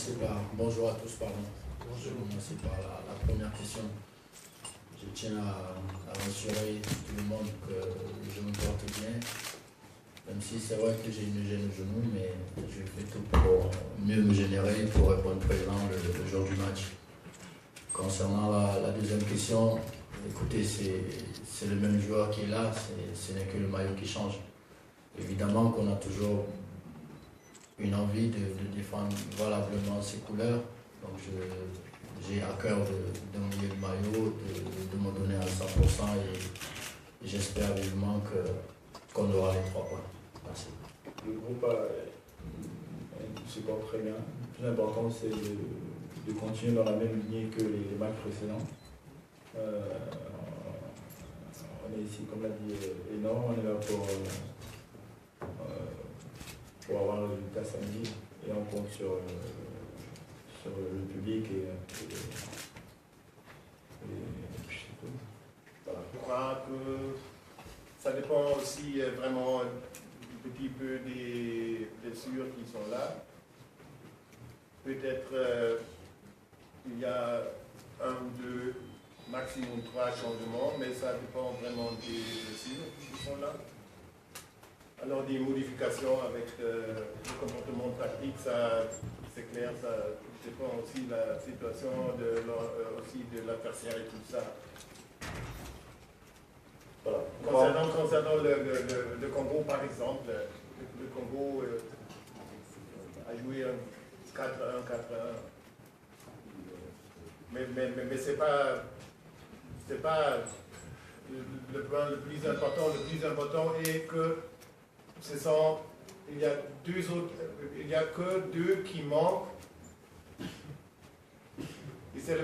commencer par, bonjour à tous, pardon. Je vais commencer par la première question. Je tiens à rassurer tout le monde que je me porte bien, même si c'est vrai que j'ai une gêne au genou, mais je fais tout pour mieux me générer pour répondre présent le jour du match. Concernant la deuxième question, écoutez, c'est le même joueur qui est là, ce n'est que le maillot qui change. Évidemment qu'on a toujours une envie de défendre valablement ses couleurs, donc j'ai à cœur de mouiller le maillot, de me donner à 100% et j'espère vivement qu'on aura les 3 points. Merci. Le groupe se porte très bien. Le plus important, c'est de continuer dans la même lignée que les matchs précédents. On est ici, comme l'a dit énorme, on est là pour avoir le résultat samedi et on compte sur le public et puis c'est tout. Voilà. Je crois que ça dépend aussi vraiment un petit peu des blessures qui sont là. Peut-être il y a 1 ou 2, maximum 3 changements, mais ça dépend vraiment des blessures qui sont là. Alors des modifications avec le comportement tactique, ça c'est clair, ça dépend aussi de la situation aussi de l'adversaire et tout ça. Voilà. Concernant le Congo par exemple, le Congo a joué un 4-1, 4-1. Mais c'est pas le point le plus important. Le plus important est que il y a que 2 qui manquent. Et c'est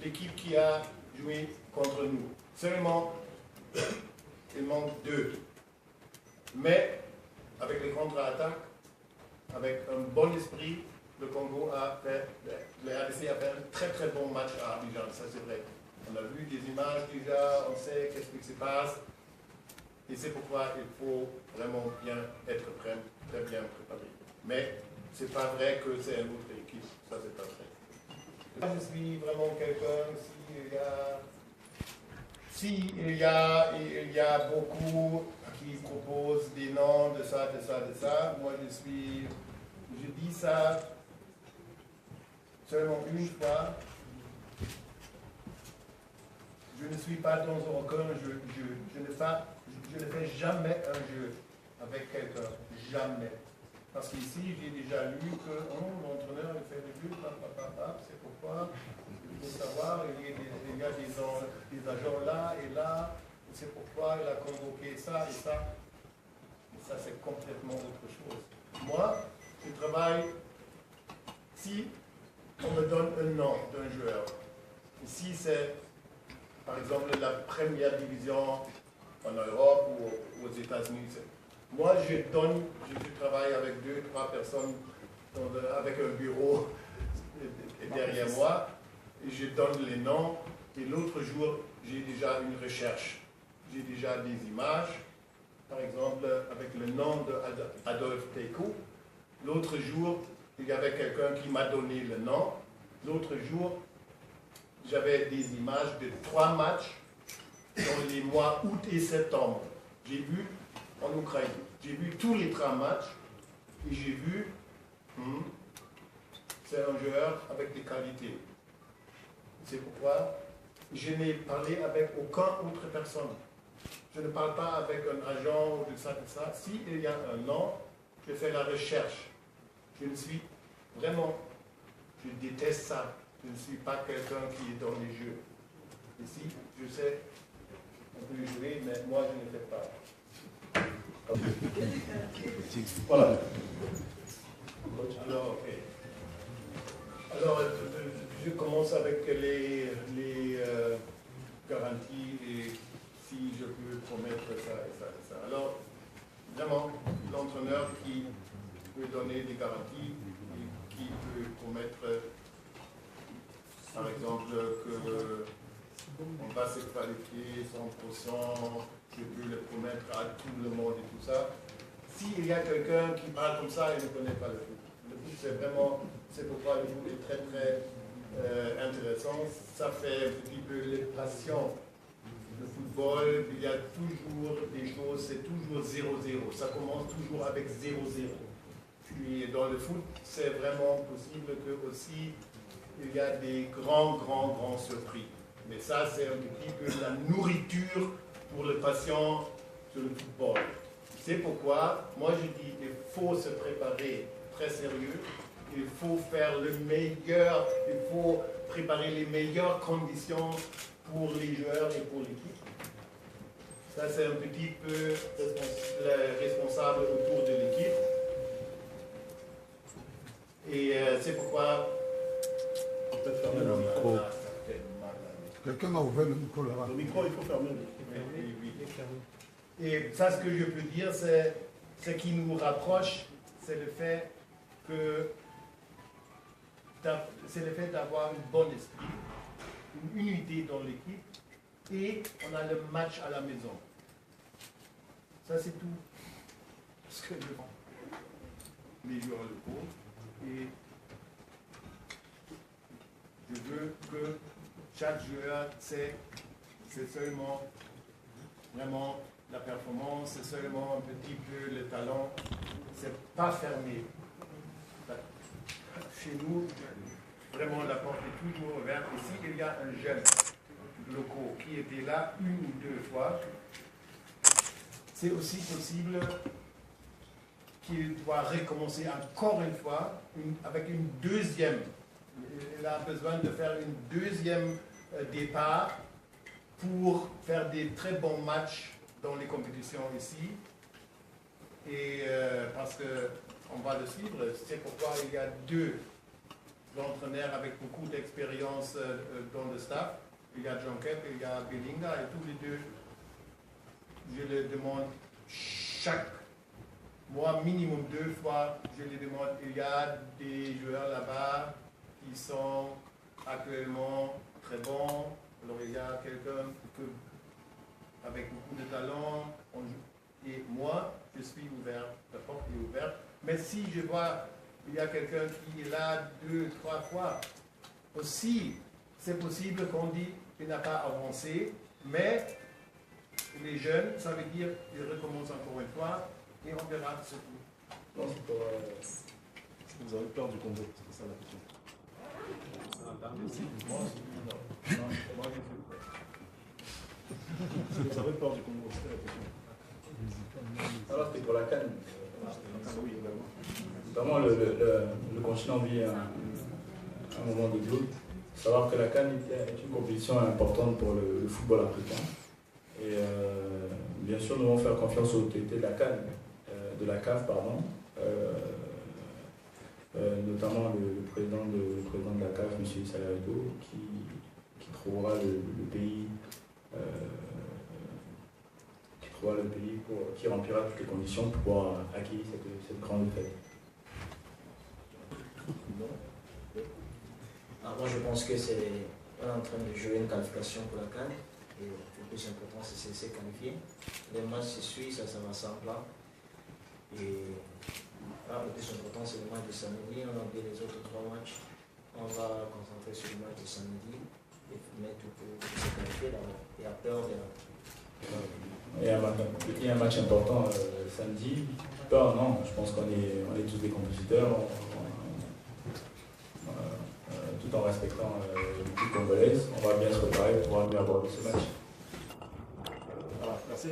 l'équipe qui a joué contre nous. Seulement, il manque 2. Mais, avec les contre-attaques, avec un bon esprit, le Congo le RDC a fait un très très bon match à Abidjan, ça c'est vrai. On a vu des images déjà, on sait qu'est-ce qui se passe. Et c'est pourquoi il faut vraiment bien être prêt, très bien préparé. Mais ce n'est pas vrai que c'est une autre équipe, ça c'est pas vrai. Je suis vraiment quelqu'un, s'il y a beaucoup qui proposent des noms de ça, moi je dis ça seulement une fois. Je ne suis pas dans aucun jeu, je ne fais jamais un jeu avec quelqu'un, jamais. Parce qu'ici, j'ai déjà lu que l'entraîneur fait des buts, c'est pourquoi, il faut savoir, il y a des agents là et là, c'est pourquoi il a convoqué ça et ça. Et ça, c'est complètement autre chose. Moi, je travaille, si on me donne un nom d'un joueur, si c'est par exemple la première division en Europe ou aux États-Unis. Moi, je travaille avec 2, 3 personnes avec un bureau derrière moi et je donne les noms. Et l'autre jour, j'ai déjà une recherche. J'ai déjà des images, par exemple avec le nom d'Adolphe Tekou. L'autre jour, il y avait quelqu'un qui m'a donné le nom. L'autre jour, j'avais des images de 3 matchs dans les mois août et septembre. J'ai vu en Ukraine. J'ai vu tous les 3 matchs et j'ai vu, c'est un joueur avec des qualités. C'est pourquoi je n'ai parlé avec aucune autre personne. Je ne parle pas avec un agent ou de ça. S'il y a un nom, je fais la recherche. Je ne suis vraiment, je déteste ça. Je ne suis pas quelqu'un qui est dans les jeux. Ici, je sais, on peut jouer, mais moi, je ne fais pas. Voilà. Alors, je commence avec les garanties et si je peux promettre ça et ça et ça. Alors, vraiment, l'entraîneur qui peut donner des garanties et qui peut promettre, par exemple, qu'on va se qualifier 100%, je peux le promettre à tout le monde et tout ça. S'il y a quelqu'un qui parle comme ça, il ne connaît pas le foot. Le foot, c'est vraiment c'est pourquoi le foot est très très intéressant. Ça fait un petit peu les passions. Le football, il y a toujours des choses, c'est toujours 0-0. Ça commence toujours avec 0-0. Puis dans le foot, c'est vraiment possible que aussi il y a des grands surprises. Mais ça, c'est un petit peu la nourriture pour le patient sur le football. C'est pourquoi, moi je dis, il faut se préparer très sérieux. Il faut faire le meilleur, il faut préparer les meilleures conditions pour les joueurs et pour l'équipe. Ça, c'est un petit peu responsable autour de l'équipe. Et c'est pourquoi... On peut fermer le micro. Quelqu'un a ouvert le micro là-bas. Le micro, il faut fermer. Et ça, ce que je peux dire, c'est ce qui nous rapproche, c'est le fait d'avoir un bon esprit, une unité dans l'équipe, et on a le match à la maison. Ça, c'est tout ce que les joueurs le font. Et je veux que chaque joueur sait, c'est seulement vraiment la performance, c'est seulement un petit peu le talent, c'est pas fermé. Chez nous, vraiment la porte est toujours ouverte. Et s'il y a un jeune local qui était là une ou deux fois, c'est aussi possible qu'il doit recommencer encore une fois avec une deuxième. Il a besoin de faire une deuxième départ pour faire des très bons matchs dans les compétitions ici. Et parce qu'on va le suivre, c'est pourquoi il y a deux entraîneurs avec beaucoup d'expérience dans le staff. Il y a John Kemp et il y a Belinga, et tous les deux, je les demande chaque mois, minimum 2 fois, je les demande, il y a des joueurs là-bas qui sont actuellement très bons. Alors il y a quelqu'un avec beaucoup de talent, et moi, je suis ouvert, la porte est ouverte. Mais si je vois il y a quelqu'un qui est là 2, 3 fois, aussi, c'est possible qu'on dit qu'il n'a pas avancé, mais les jeunes, ça veut dire qu'ils recommencent encore une fois, et on verra ce tout. Non, c'est pour... Vous avez peur du Congo, c'est ça la question. Moi, non. Non, moi, vous avez peur du Congo, c'était la question. Alors, c'était pour la CAN. Oui, également. Vraiment, le continent vit un moment de doute. Savoir que la CAN est une compétition importante pour le football africain. Et bien sûr, nous allons faire confiance aux autorités de la CAN, de la CAF, pardon. Notamment le président de la CAF, M. Salarido, qui trouvera le pays qui remplira toutes les conditions pour pouvoir acquérir cette grande fête. Alors moi je pense que c'est en train de jouer une qualification pour la CAN et le plus important c'est de se qualifier. Les matchs se suivent, ça va sans plan. Et le plus important c'est le match de samedi, on a oublié les autres 3 matchs. On va concentrer sur le match de samedi et mettre tout pour se qualifier d'abord. Et après on verra. Il y a un match important samedi. Peur, non, je pense qu'on est tous des compétiteurs. Tout en respectant l'équipe congolaise, on va bien se préparer pour pouvoir mieux aborder ce match. Voilà, merci.